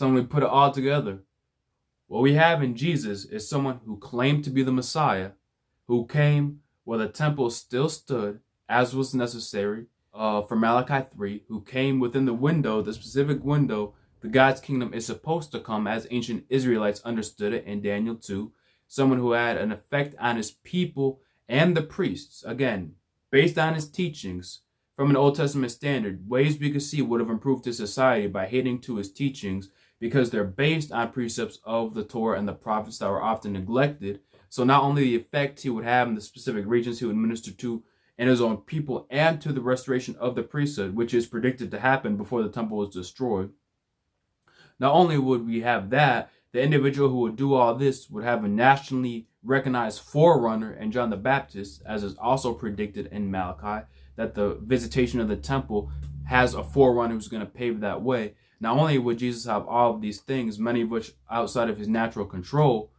So when we put it all together, what we have in Jesus is someone who claimed to be the Messiah, who came where the temple still stood, as was necessary, for Malachi 3, who came within the window, the specific window, the God's kingdom is supposed to come as ancient Israelites understood it in Daniel 2, someone who had an effect on his people and the priests, again, based on his teachings, from an Old Testament standard, ways we could see would have improved his society by adhering to his teachings because they're based on precepts of the Torah and the prophets that were often neglected. So not only the effect he would have in the specific regions he would minister to and his own people and to the restoration of the priesthood, which is predicted to happen before the temple was destroyed. Not only would we have that, the individual who would do all this would have a nationally recognized forerunner in John the Baptist, as is also predicted in Malachi, that the visitation of the temple has a forerunner who's going to pave that way. Not only would Jesus have all of these things, many of which outside of his natural control,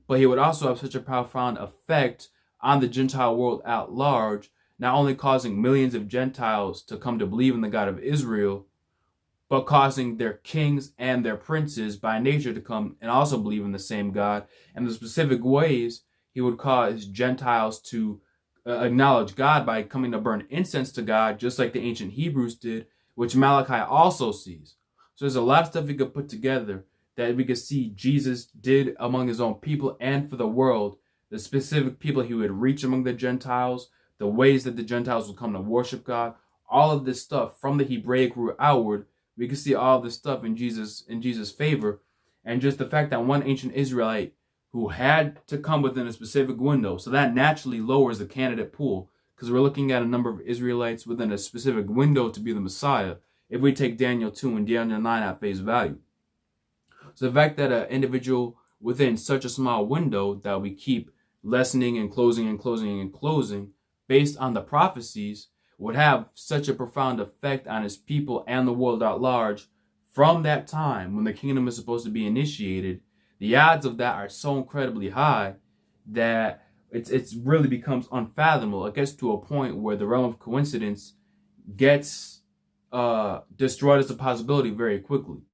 but he would also have such a profound effect on the Gentile world at large, not only causing millions of Gentiles to come to believe in the God of Israel, but causing their kings and their princes by nature to come and also believe in the same God. And the specific ways he would cause Gentiles to acknowledge God by coming to burn incense to God, just like the ancient Hebrews did, which Malachi also sees. So there's a lot of stuff we could put together that we could see Jesus did among his own people and for the world, the specific people he would reach among the Gentiles, the ways that the Gentiles would come to worship God, all of this stuff from the Hebraic root outward. We can see all this stuff in Jesus' favor. And just the fact that one ancient Israelite who had to come within a specific window, so that naturally lowers the candidate pool, because we're looking at a number of Israelites within a specific window to be the Messiah, if we take Daniel 2 and Daniel 9 at face value. So the fact that an individual within such a small window that we keep lessening and closing and closing and closing based on the prophecies would have such a profound effect on his people and the world at large from that time when the kingdom is supposed to be initiated, the odds of that are so incredibly high that it's really becomes unfathomable. It gets to a point where the realm of coincidence gets destroyed as a possibility very quickly.